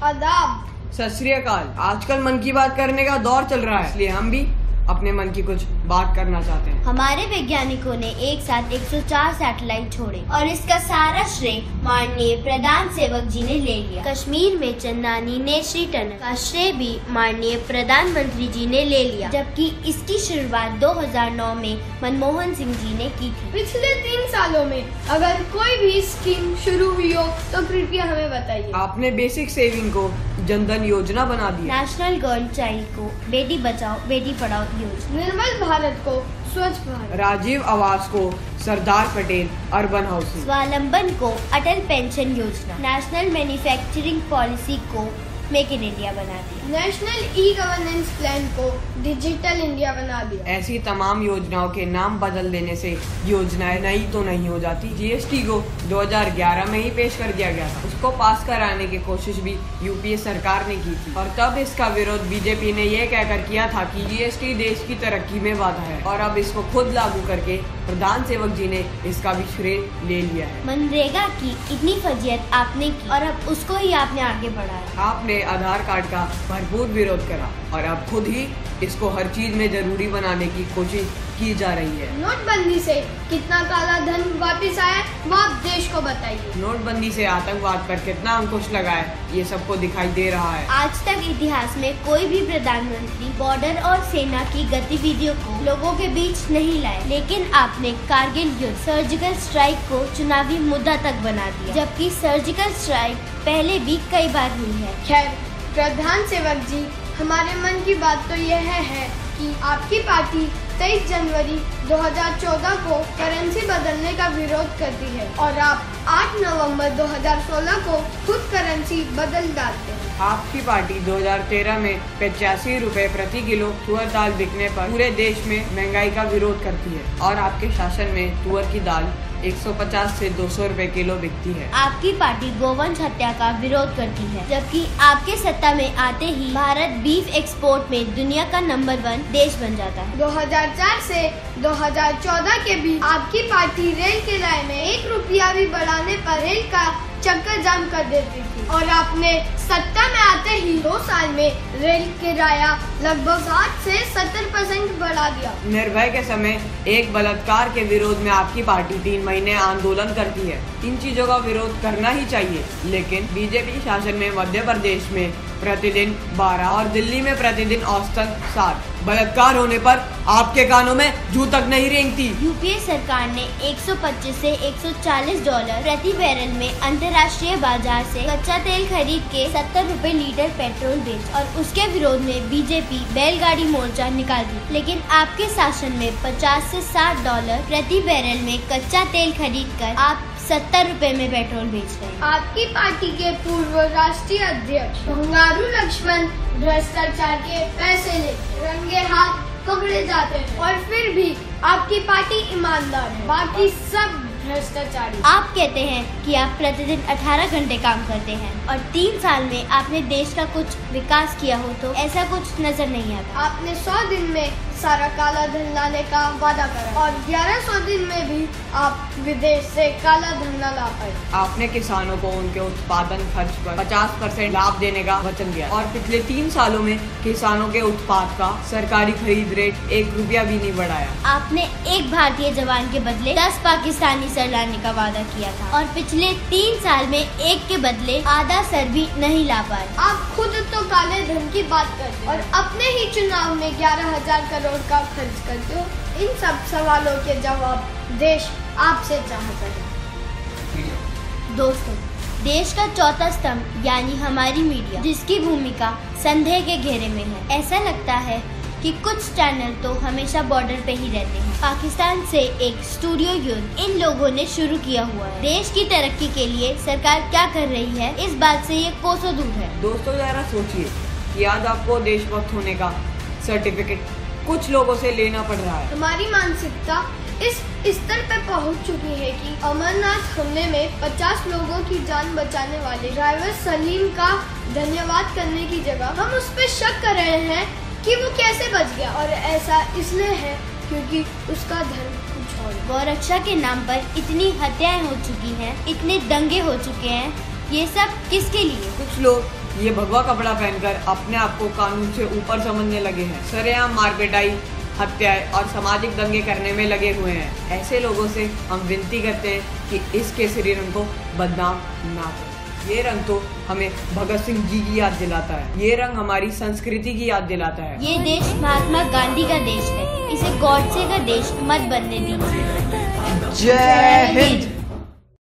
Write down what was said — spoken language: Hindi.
आदाब। सत श्री अकाल। आजकल मन की बात करने का दौर चल रहा है, इसलिए हम भी अपने मन की कुछ बात करना चाहते हैं। हमारे वैज्ञानिकों ने एक साथ 104 सैटेलाइट छोड़े और इसका सारा श्रेय माननीय प्रधान सेवक जी ने ले लिया। कश्मीर में चंदानी नेत्री टनल का श्रेय भी माननीय प्रधानमंत्री जी ने ले लिया, जबकि इसकी शुरुआत 2009 में मनमोहन सिंह जी ने की थी। पिछले 3 सालों में अगर कोई भी स्कीम शुरू हुई हो तो कृपया हमें बताइए। आपने बेसिक सेविंग को जनधन योजना बना दिया, नेशनल गर्ल चाइल्ड को बेटी बचाओ बेटी पढ़ाओ योजना, निर्मल भारत को स्वच्छ भारत, राजीव आवास को सरदार पटेल अर्बन हाउसिंग, स्वावलंबन को अटल पेंशन योजना, नेशनल मैन्युफैक्चरिंग पॉलिसी को मेक इन इंडिया बना दिया, नेशनल ई गवर्नेंस प्लान को डिजिटल इंडिया बना दिया। ऐसी तमाम योजनाओं के नाम बदल देने से योजनाएं नई तो नहीं हो जाती। जीएसटी को 2011 में ही पेश कर दिया गया था, उसको पास कराने की कोशिश भी यूपीए सरकार ने की थी और तब इसका विरोध बीजेपी ने ये कहकर किया था कि जीएसटी देश की तरक्की में बाधा है, और अब इसको खुद लागू करके प्रधान सेवक जी ने इसका भी श्रेय ले लिया है। मनरेगा की इतनी फजीयत आपने की और अब उसको ही आपने आगे बढ़ाया। आपने आधार कार्ड का भरपूर विरोध करा और अब खुद ही इसको हर चीज में जरूरी बनाने की कोशिश की जा रही है। नोटबंदी से कितना काला धन वापस आया वो आप देश को बताइए। नोटबंदी से आतंकवाद पर कितना अंकुश लगा है ये सबको दिखाई दे रहा है। आज तक इतिहास में कोई भी प्रधानमंत्री बॉर्डर और सेना की गतिविधियों को लोगों के बीच नहीं लाए, लेकिन आपने कारगिल युद्ध सर्जिकल स्ट्राइक को चुनावी मुद्दा तक बना दिया, जबकि सर्जिकल स्ट्राइक पहले भी कई बार हुई है। खैर प्रधान सेवक जी, हमारे मन की बात तो यह है कि आपकी पार्टी 23 जनवरी 2014 को करेंसी बदलने का विरोध करती है और आप 8 नवंबर 2016 को खुद करेंसी बदल डालते हैं। आपकी पार्टी 2013 में 85 रुपए प्रति किलो तुअर दाल बिकने पर पूरे देश में महंगाई का विरोध करती है और आपके शासन में तुअर की दाल 150 से 200 रुपए किलो बिकती है। आपकी पार्टी गोवंश हत्या का विरोध करती है, जबकि आपके सत्ता में आते ही भारत बीफ एक्सपोर्ट में दुनिया का नंबर 1 देश बन जाता है। 2004 से 2014 के बीच आपकी पार्टी रेल किराए में 1 रुपया भी बढ़ाने पर रेल का चक्कर जाम कर देती थी और आपने सत्ता में आते ही 2 साल में रेल किराया लगभग 60 से 70% बढ़ा दिया। निर्भया के समय एक बलात्कार के विरोध में आपकी पार्टी 3 महीने आंदोलन करती है। इन चीजों का विरोध करना ही चाहिए, लेकिन बीजेपी शासन में मध्य प्रदेश में प्रतिदिन 12 और दिल्ली में प्रतिदिन औसतन 7 बलात्कार होने पर आपके कानों में जू तक नहीं रेंगती। यूपीए सरकार ने 125 से $140 प्रति बैरल में अंतर्राष्ट्रीय बाजार से कच्चा तेल खरीद के 70 रुपए लीटर पेट्रोल बेचा और उसके विरोध में बीजेपी बैलगाड़ी मोर्चा निकाल दी, लेकिन आपके शासन में 50 से $60 प्रति बैरल में कच्चा तेल खरीद कर आप 70 रुपए में पेट्रोल बेच रहे हैं। आपकी पार्टी के पूर्व राष्ट्रीय अध्यक्ष भंगारू लक्ष्मण भ्रष्टाचार के पैसे लेके रंगे हाथ पकड़े जाते हैं और फिर भी आपकी पार्टी ईमानदार है, बाकी सब भ्रष्टाचारी। आप कहते हैं कि आप प्रतिदिन 18 घंटे काम करते हैं और 3 साल में आपने देश का कुछ विकास किया हो तो ऐसा कुछ नजर नहीं आता। आपने 100 दिन में सारा काला धन लाने का वादा करा और 1100 दिन में भी आप विदेश से काला धन न ला पाए। आपने किसानों को उनके उत्पादन खर्च पर 50% लाभ देने का वचन दिया और पिछले 3 सालों में किसानों के उत्पाद का सरकारी खरीद रेट 1 रुपया भी नहीं बढ़ाया। आपने एक भारतीय जवान के बदले 10 पाकिस्तानी सर लाने का वादा किया था और पिछले 3 साल में एक के बदले आधा सर भी नहीं ला पाए। आप खुद तो काले धन की बात करते और अपने ही चुनाव में 11,000 करोड़ का खर्च करते हो। इन सब सवालों के जवाब देश आपसे चाहता है। दोस्तों, देश का चौथा स्तंभ यानी हमारी मीडिया, जिसकी भूमिका संदेह के घेरे में है। ऐसा लगता है कि कुछ चैनल तो हमेशा बॉर्डर पे ही रहते हैं। पाकिस्तान से एक स्टूडियो युद्ध इन लोगों ने शुरू किया हुआ है। देश की तरक्की के लिए सरकार क्या कर रही है, इस बात से ये कोसों दूर है। दोस्तों जरा सोचिए कि आज आपको देशभक्त होने का सर्टिफिकेट कुछ लोगों से लेना पड़ रहा है। हमारी मानसिकता इस स्तर पर पहुंच चुकी है कि अमरनाथ हमले में 50 लोगों की जान बचाने वाले ड्राइवर सलीम का धन्यवाद करने की जगह हम उस पर शक कर रहे हैं कि वो कैसे बच गया, और ऐसा इसलिए है क्योंकि उसका धर्म कुछ और। गौरक्षा के नाम पर इतनी हत्याएं हो चुकी हैं, इतने दंगे हो चुके हैं, ये सब किसके लिए? कुछ लोग ये भगवा कपड़ा पहनकर अपने आप को कानून से ऊपर समझने लगे हैं। सरेआम मारपिटाई, हत्याएं और सामाजिक दंगे करने में लगे हुए हैं। ऐसे लोगों से हम विनती करते हैं कि इस केसरी रंग को बदनाम ना करें। ये रंग तो हमें भगत सिंह जी की याद दिलाता है। ये रंग हमारी संस्कृति की याद दिलाता है। ये देश महात्मा गांधी का देश है, इसे गॉडसे का देश मत बनने दीजिए। जय हिंद।